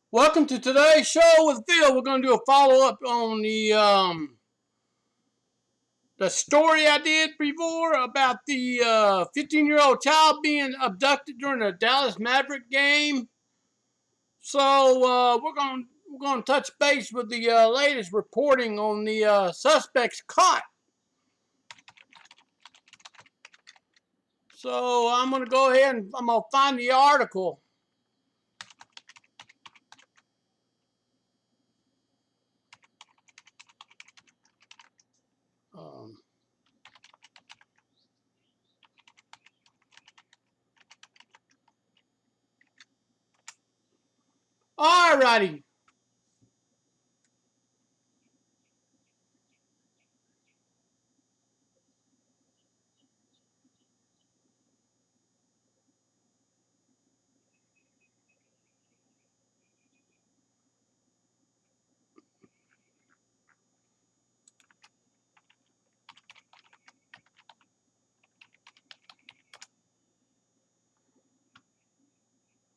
Welcome to today's show with Phil. We're going to do a follow-up on the story I did before about the 15-year-old child being abducted during a Dallas Maverick game. So we're going to touch base with the latest reporting on the suspects caught. So I'm going to go ahead and I'm going to find the article. Alrighty.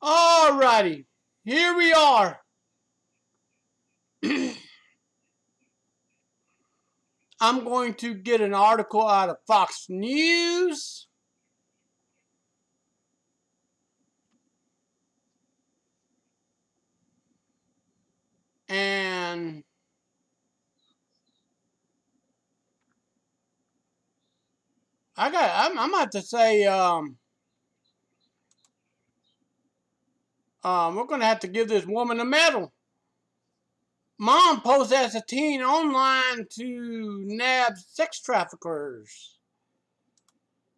Alrighty. Here we are. I'm going to get an article out of Fox News. And I'm about to say, we're going to have to give this woman a medal. Mom posed as a teen online to nab sex traffickers.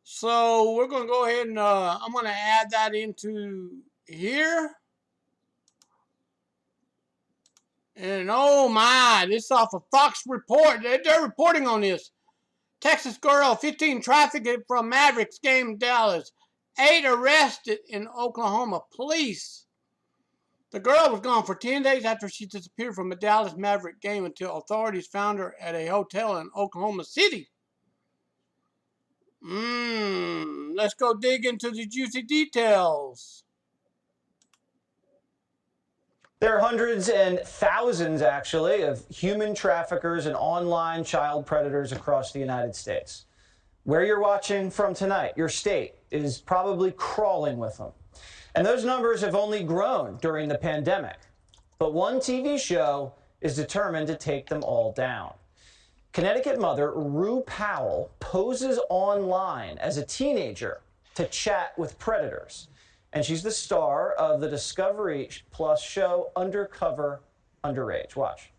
So we're going to go ahead and I'm going to add that into here. And oh my, this is off of Fox Report. They're reporting on this. Texas girl, 15 trafficked from Mavericks game in Dallas. 8 arrested in Oklahoma. Police. The girl was gone for 10 days after she disappeared from a Dallas Maverick game until authorities found her at a hotel in Oklahoma City. Let's go dig into the juicy details. There are hundreds and thousands, actually, of human traffickers and online child predators across the United States. Where you're watching from tonight, your state is probably crawling with them. And those numbers have only grown during the pandemic. But one TV show is determined to take them all down. Connecticut mother Rue Powell poses online as a teenager to chat with predators. And she's the star of the Discovery Plus show Undercover Underage. Watch.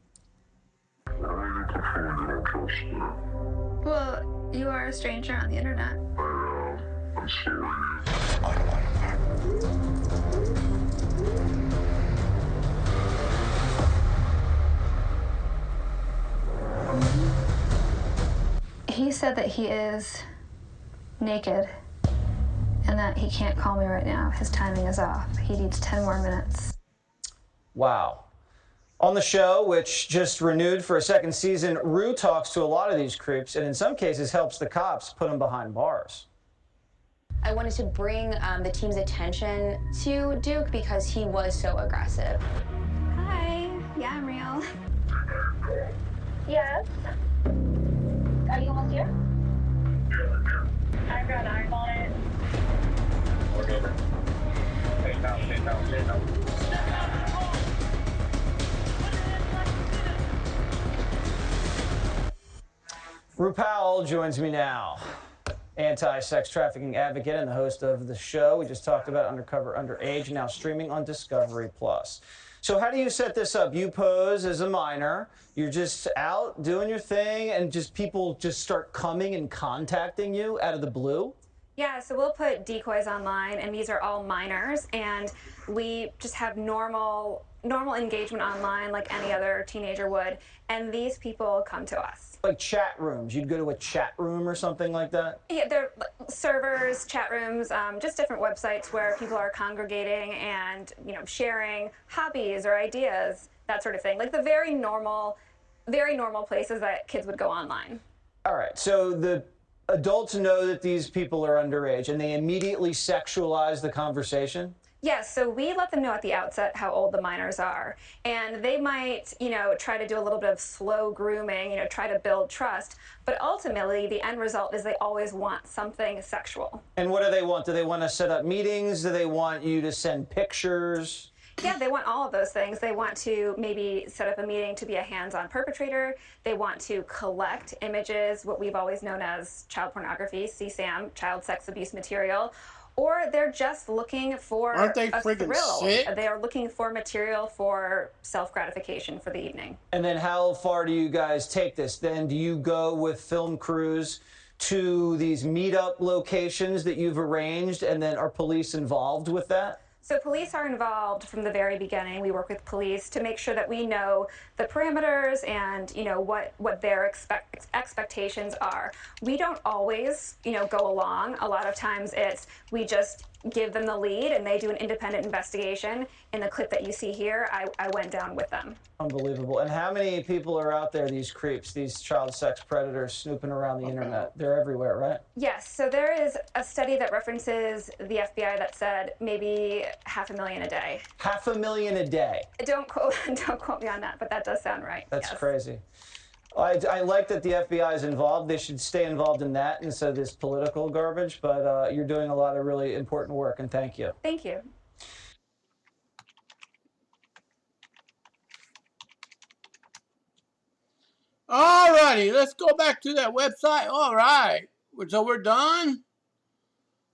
Well, you are a stranger on the internet. I'm sorry. He said that he is naked and that he can't call me right now. His timing is off. He needs 10 more minutes. Wow. On the show, which just renewed for a second season, Rue talks to a lot of these creeps and in some cases helps the cops put them behind bars. I wanted to bring the team's attention to Duke because he was so aggressive. Hi. Yeah, I'm real. Yes. Are you almost here? I've got eyes on it. Whatever. Stay down, stay down, stay down. Rue Powell joins me now. Anti-sex trafficking advocate and the host of the show. We just talked about Undercover Underage, now streaming on Discovery Plus. So how do you set this up? You pose as a minor, you're just out doing your thing, and just people just start coming and contacting you out of the blue? Yeah, so we'll put decoys online, and these are all minors, and we just have normal engagement online like any other teenager would, and these people come to us. Like chat rooms. You'd go to a chat room or something like that? Yeah, they're servers, chat rooms, just different websites where people are congregating and, sharing hobbies or ideas, that sort of thing. Like the very normal places that kids would go online. All right, so the adults know that these people are underage and they immediately sexualize the conversation? Yes, so we let them know at the outset how old the minors are. And they might, try to do a little bit of slow grooming, try to build trust. But ultimately, the end result is they always want something sexual. And what do they want? Do they want to set up meetings? Do they want you to send pictures? Yeah, they want all of those things. They want to maybe set up a meeting to be a hands-on perpetrator. They want to collect images, what we've always known as child pornography, CSAM, child sex abuse material. Or they're just looking for Aren't they a freaking thrill. sick? They are looking for material for self-gratification for the evening. And then how far do you guys take this? Then do you go with film crews to these meetup locations that you've arranged, and then are police involved with that? So police are involved from the very beginning. We work with police to make sure that we know the parameters and what their expectations are. We don't always go along. A lot of times we just give them the lead and they do an independent investigation. In the clip that you see here, I went down with them. Unbelievable. And how many people are out there, these creeps, these child sex predators snooping around the internet? They're everywhere, right? Yes, so there is a study that references the FBI that said maybe 500,000 a day. 500,000 a day. Don't quote me on that, but that does sound right. That's yes. crazy. I like that the FBI is involved. They should stay involved in that instead of this political garbage, but you're doing a lot of really important work, and thank you. Thank you. All righty, let's go back to that website. All right, so we're done.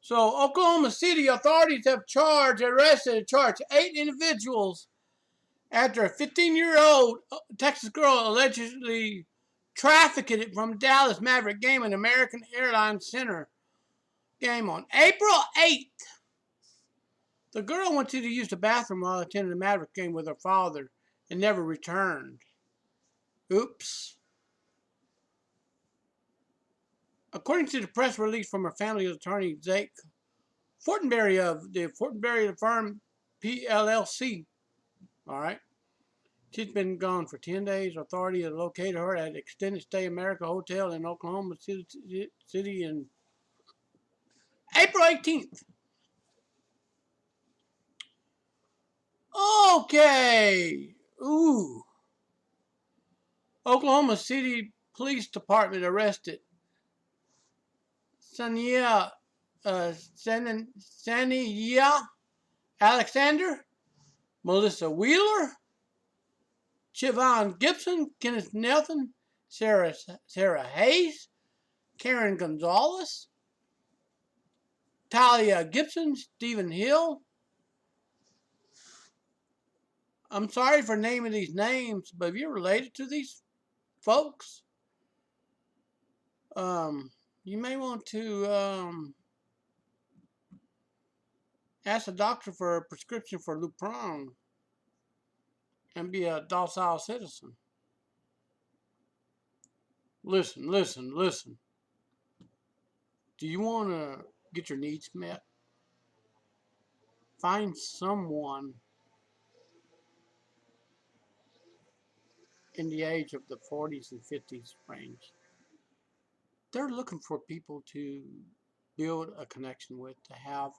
So Oklahoma City authorities have arrested and charged 8 individuals after a 15-year-old Texas girl allegedly trafficked it from Dallas Maverick game in American Airlines Center game on April 8th. The girl went to use the bathroom while attending the Maverick game with her father and never returned. Oops. According to the press release from her family attorney, Zach Fortenberry of the Fortenberry firm PLLC. All right. She's been gone for 10 days. Authorities have located her at Extended Stay America Hotel in Oklahoma City in April 18th. Okay. Ooh. Oklahoma City Police Department arrested Sania Alexander, Melissa Wheeler, Chivon Gibson, Kenneth Nelson, Sarah Hayes, Karen Gonzalez, Talia Gibson, Stephen Hill. I'm sorry for naming these names, but if you're related to these folks, you may want to ask a doctor for a prescription for Lupron and be a docile citizen. Listen. Do you want to get your needs met? Find someone in the age of the 40s and 50s range. They're looking for people to build a connection with, to have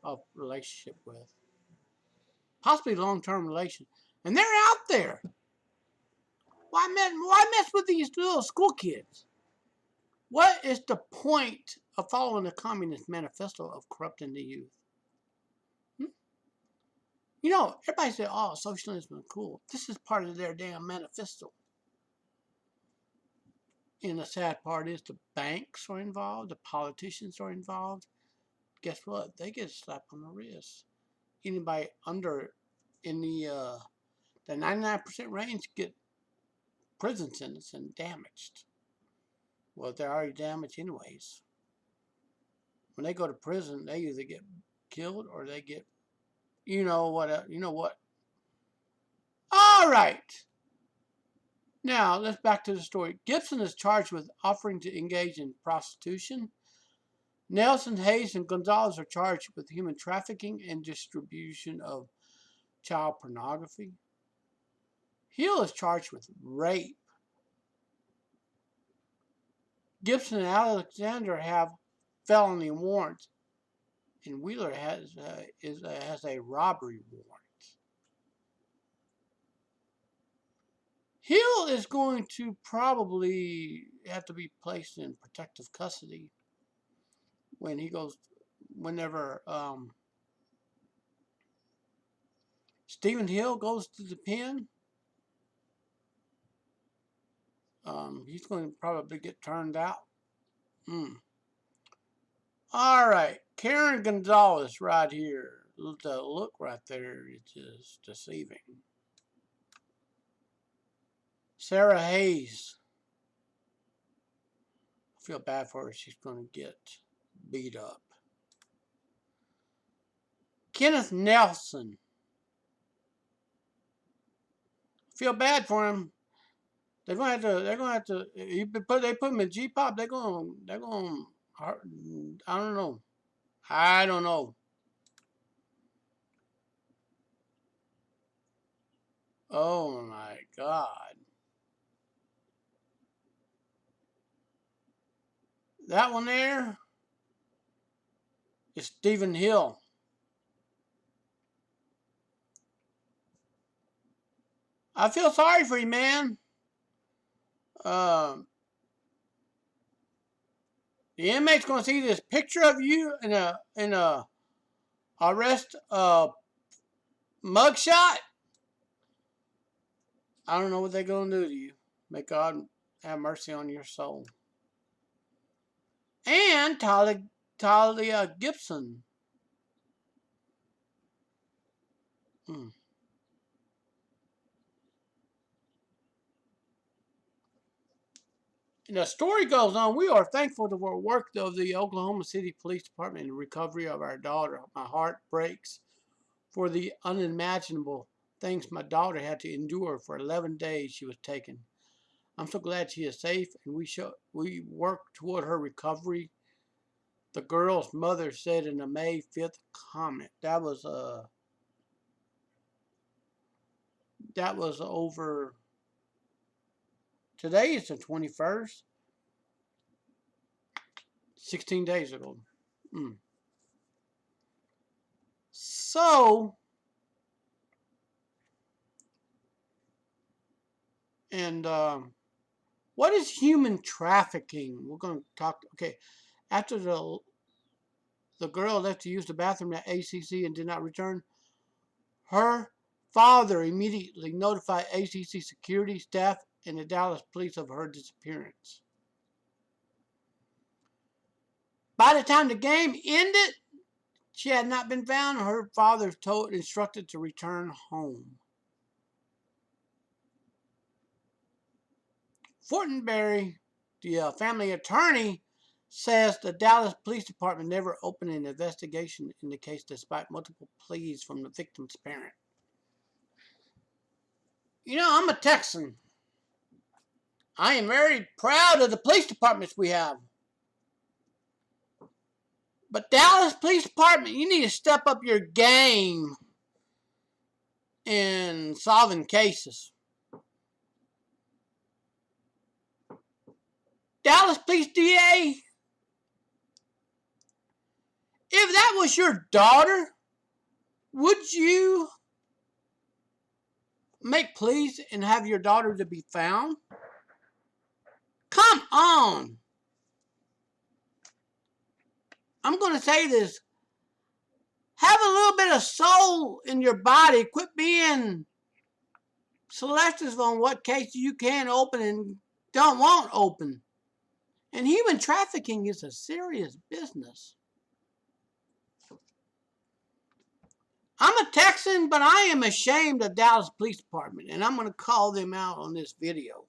a relationship with. Possibly long-term relation. And they're out there. Why mess with these little school kids? What is the point of following the Communist Manifesto of corrupting the youth? Everybody says, oh, socialism is cool. This is part of their damn manifesto. And the sad part is the banks are involved, the politicians are involved. Guess what? They get a slap on the wrist. Anybody under in the 99% range get prison sentence and damaged. Well, they're already damaged anyways. When they go to prison, they either get killed or they get, you know what. All right. Now, let's back to the story. Gibson is charged with offering to engage in prostitution. Nelson, Hayes, and Gonzalez are charged with human trafficking and distribution of child pornography. Hill is charged with rape. Gibson and Alexander have felony warrants and Wheeler has a robbery warrant. Hill is going to probably have to be placed in protective custody when he goes, whenever Stephen Hill goes to the pen. He's going to probably get turned out. All right, Karen Gonzalez right here. The look right there is just deceiving. Sarah Hayes. I feel bad for her. She's going to get beat up. Kenneth Nelson. I feel bad for him. They're gonna have to. They put him in G-pop. They're gonna. I don't know. I don't know. Oh my God. That one there is Stephen Hill. I feel sorry for you, man. The inmate's gonna see this picture of you in a arrest mugshot. I don't know what they're gonna do to you. May God have mercy on your soul. And Talia Gibson. And the story goes on. We are thankful to the work of the Oklahoma City Police Department in the recovery of our daughter. My heart breaks for the unimaginable things my daughter had to endure for 11 days she was taken. I'm so glad she is safe, and we work toward her recovery. The girl's mother said in a May 5th comment. That was over. Today is the 21st. 16 days ago. So, and what is human trafficking? We're going to talk. Okay, after the girl left to use the bathroom at ACC and did not return, her father immediately notified ACC security staff and the Dallas police of her disappearance. By the time the game ended, she had not been found. Her father instructed to return home. Fortenberry, the family attorney, says the Dallas Police Department never opened an investigation in the case despite multiple pleas from the victim's parent. You know, I'm a Texan. I am very proud of the police departments we have. But Dallas Police Department, you need to step up your game in solving cases. Dallas Police DA, if that was your daughter, would you make pleas and have your daughter to be found? Come on. I'm going to say this. Have a little bit of soul in your body. Quit being selective on what cases you can open and don't want open. And human trafficking is a serious business. I'm a Texan, but I am ashamed of Dallas Police Department, and I'm going to call them out on this video.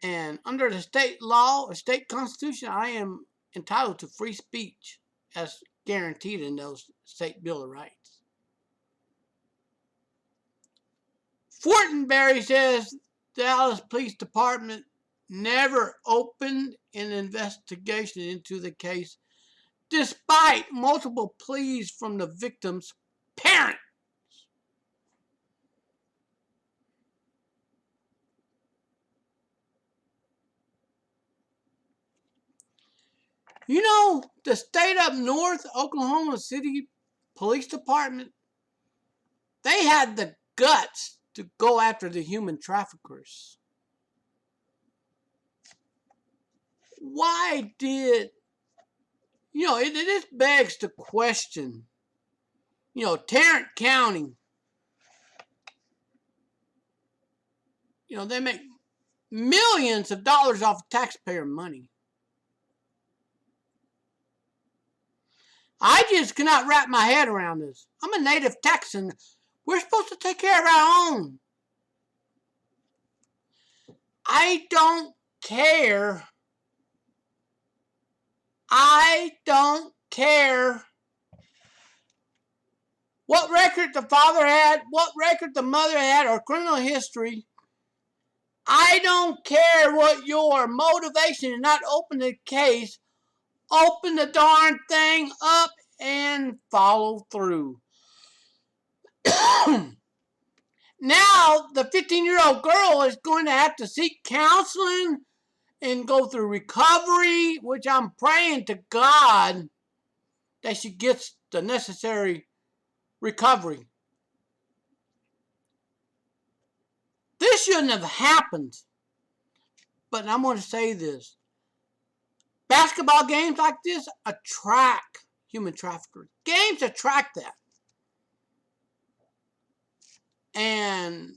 And under the state law or state constitution, I am entitled to free speech as guaranteed in those state Bill of Rights. Fortenberry says Dallas Police Department never opened an investigation into the case despite multiple pleas from the victim's parent. You know, the state up north, Oklahoma City Police Department, they had the guts to go after the human traffickers. Why did, it begs the question, Tarrant County, they make millions of dollars off of taxpayer money. I just cannot wrap my head around this. I'm a native Texan. We're supposed to take care of our own. I don't care. I don't care what record the father had, what record the mother had, or criminal history. I don't care what your motivation is not open the case. Open the darn thing up and follow through. Now, the 15-year-old girl is going to have to seek counseling and go through recovery, which I'm praying to God that she gets the necessary recovery. This shouldn't have happened. But I'm going to say this. Basketball games like this attract human traffickers. Games attract that. And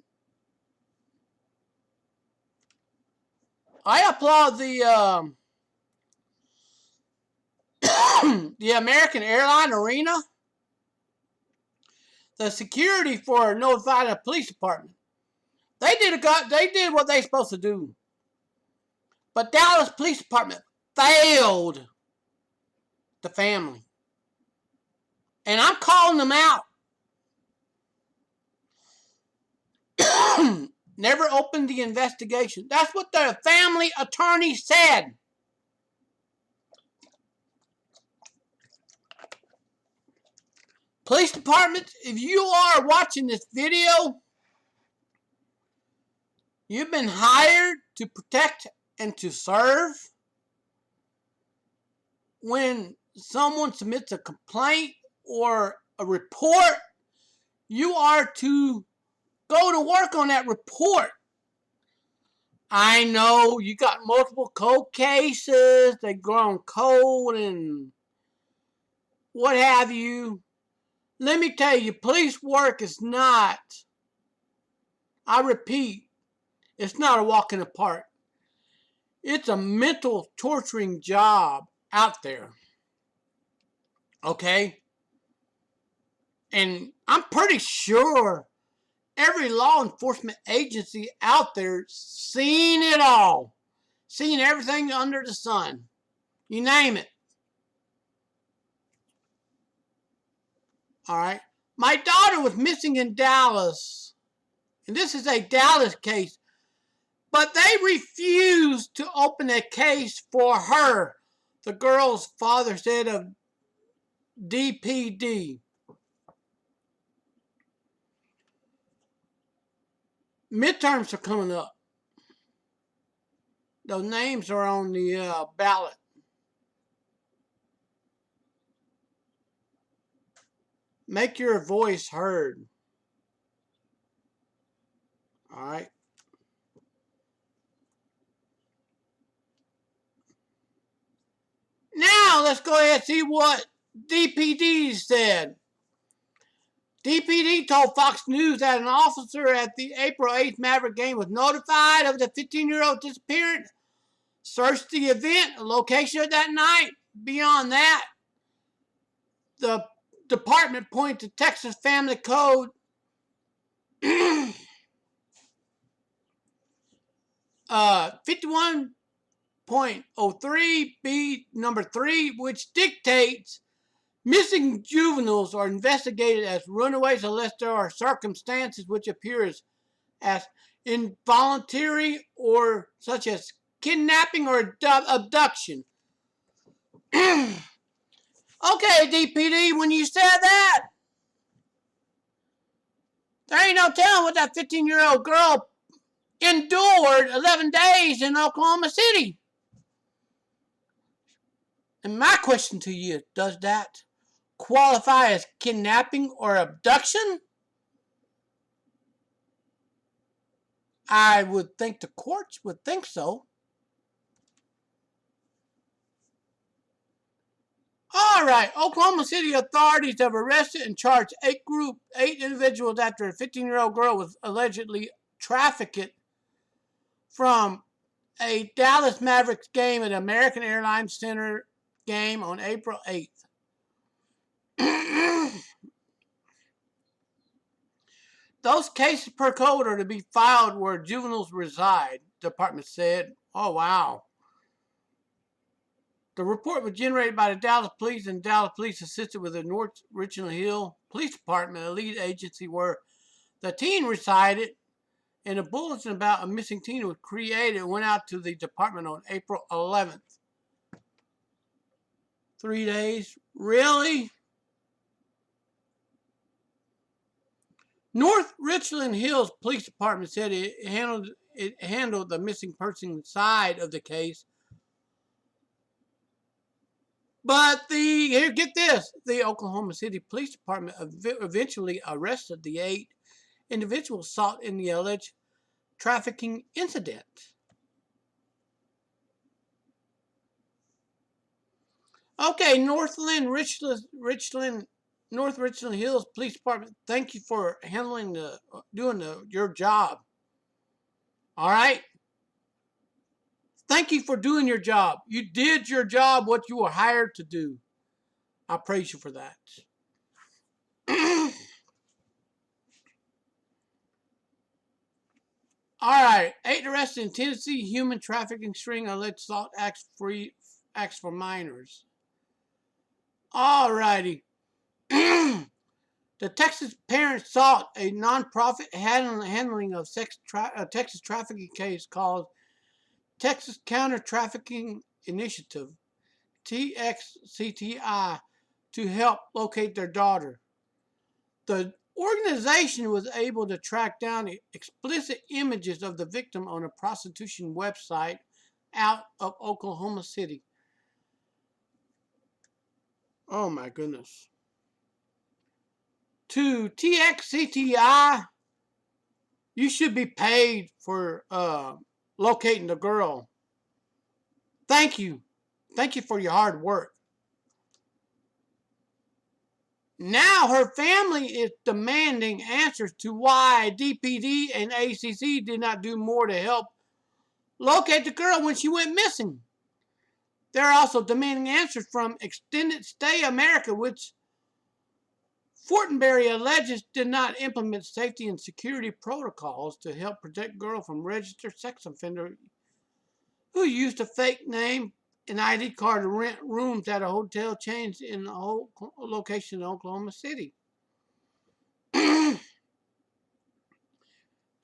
I applaud the the American Airline Arena. The security for notifying the police department. They did what they supposed to do. But Dallas Police Department failed the family. And I'm calling them out. Never opened the investigation. That's what the family attorney said. Police department, if you are watching this video, you've been hired to protect and to serve. When someone submits a complaint or a report, you are to go to work on that report. I know you got multiple cold cases, they've grown cold and what have you. Let me tell you, police work is not, I repeat, it's not a walk in the park. It's a mental torturing job out there. Okay? And I'm pretty sure every law enforcement agency out there seen it all. Seen everything under the sun. You name it. Alright? My daughter was missing in Dallas. And this is a Dallas case. But they refused to open a case for her. The girl's father said of DPD. Midterms are coming up. Those names are on the ballot. Make your voice heard. All right. Now let's go ahead and see what DPD said. DPD told Fox News that an officer at the April 8th Maverick game was notified of the 15-year-old disappearance, searched the event, location of that night. Beyond that, the department pointed to Texas Family Code 51.03B number 3, which dictates missing juveniles are investigated as runaways unless there are circumstances which appear as involuntary or such as kidnapping or abduction. Okay, DPD, when you said that, there ain't no telling what that 15-year-old girl endured 11 days in Oklahoma City. And my question to you is, does that qualify as kidnapping or abduction? I would think the courts would think so. All right, Oklahoma City authorities have arrested and charged 8 individuals after a 15-year-old girl was allegedly trafficked from a Dallas Mavericks game at American Airlines Center game on April 8th. Those cases per code are to be filed where juveniles reside, the department said. Oh, wow. The report was generated by the Dallas Police, and Dallas Police assisted with the North Richland Hill Police Department, a lead agency where the teen resided, and a bulletin about a missing teen was created and went out to the department on April 11th. 3 days? Really? North Richland Hills Police Department said it handled the missing person side of the case. But get this, the Oklahoma City Police Department eventually arrested the 8 individuals sought in the alleged trafficking incident. Okay, North Richland Hills Police Department, thank you for doing your job. All right? Thank you for doing your job. You did your job, what you were hired to do. I praise you for that. All right, 8 arrested in Tennessee human trafficking string alleged assault acts for minors. All righty. The Texas parents sought a nonprofit handling of Texas trafficking case called Texas Counter Trafficking Initiative, TXCTI, to help locate their daughter. The organization was able to track down explicit images of the victim on a prostitution website out of Oklahoma City. Oh my goodness. To TXCTI, you should be paid for locating the girl. Thank you. Thank you for your hard work. Now her family is demanding answers to why DPD and ACC did not do more to help locate the girl when she went missing. They're also demanding answers from Extended Stay America, which Fortenberry alleges did not implement safety and security protocols to help protect girls from registered sex offenders who used a fake name and ID card to rent rooms at a hotel chain in a location in Oklahoma City. The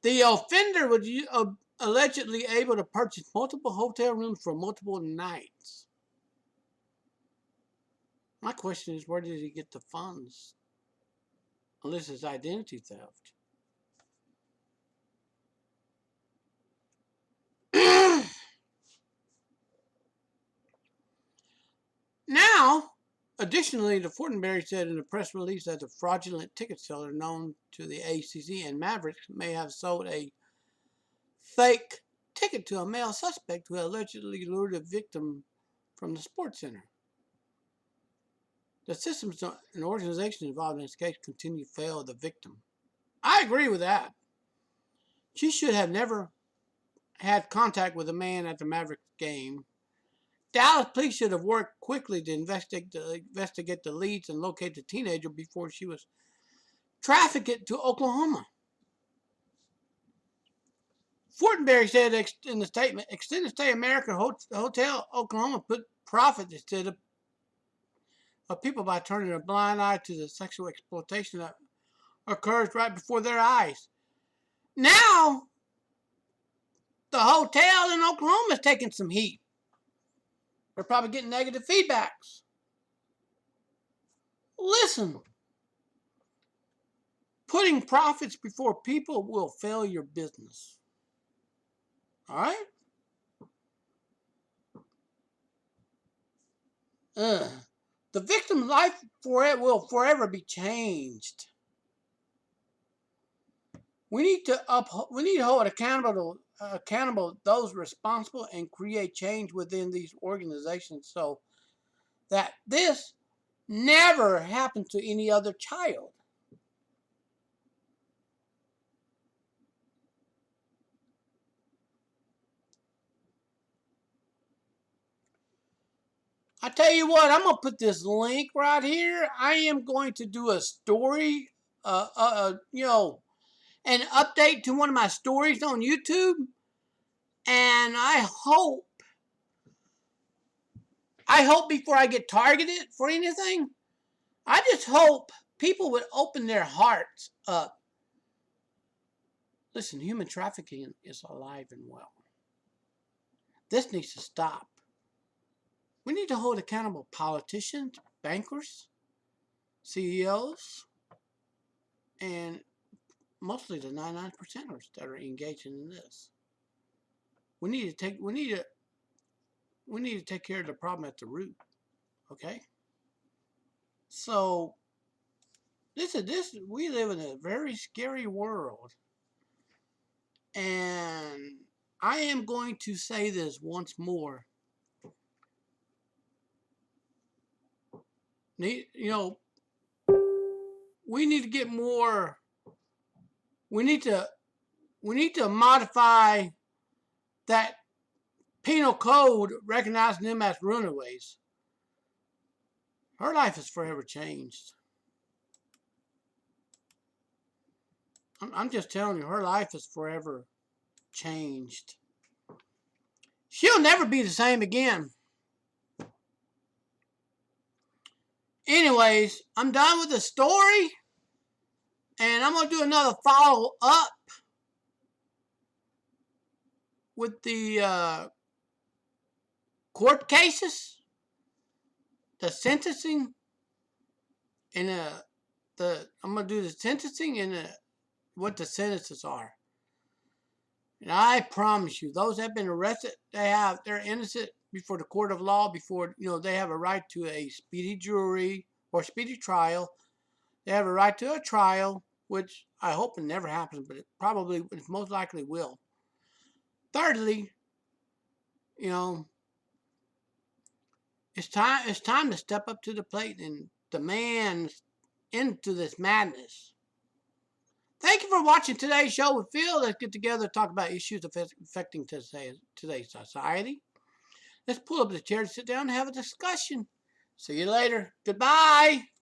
offender was allegedly able to purchase multiple hotel rooms for multiple nights. My question is, where did he get the funds? Unless it's identity theft. Now, additionally, the Fortenberry said in a press release that the fraudulent ticket seller known to the ACC and Mavericks may have sold a fake ticket to a male suspect who allegedly lured a victim from the sports center. The systems and organizations involved in this case continue to fail the victim. I agree with that. She should have never had contact with a man at the Mavericks game. Dallas police should have worked quickly to investigate the leads and locate the teenager before she was trafficked to Oklahoma. Fortenberry said in the statement, Extended Stay America Hotel Oklahoma put profit instead of people by turning a blind eye to the sexual exploitation that occurs right before their eyes. Now, the hotel in Oklahoma is taking some heat. They're probably getting negative feedbacks. Listen, putting profits before people will fail your business. All right? The victim's life will forever be changed. We need to hold accountable those responsible and create change within these organizations so that this never happens to any other child. I tell you what, I'm gonna put this link right here. I am going to do a story, an update to one of my stories on YouTube, and I hope before I get targeted for anything, I just hope people would open their hearts up. Listen, human trafficking is alive and well. This needs to stop. We need to hold accountable politicians, bankers, CEOs, and mostly the 99%ers that are engaging in this. We need to take care of the problem at the root. Okay? So we live in a very scary world. And I am going to say this once more. We need to get more. We need to modify that penal code recognizing them as runaways. Her life is forever changed. I'm just telling you, her life is forever changed. She'll never be the same again. Anyways, I'm done with the story. And I'm going to do another follow-up with the court cases, the sentencing, and I'm going to do the sentencing and what the sentences are. And I promise you, those that have been arrested, they're innocent before the court of law, before, they have a right to a speedy jury or speedy trial. They have a right to a trial, which I hope it never happens, but it most likely will. Thirdly, it's time to step up to the plate and demand into this madness. Thank you for watching today's show with Phil. Let's get together and talk about issues affecting today's society. Let's pull up the chair, sit down, and have a discussion. See you later. Goodbye.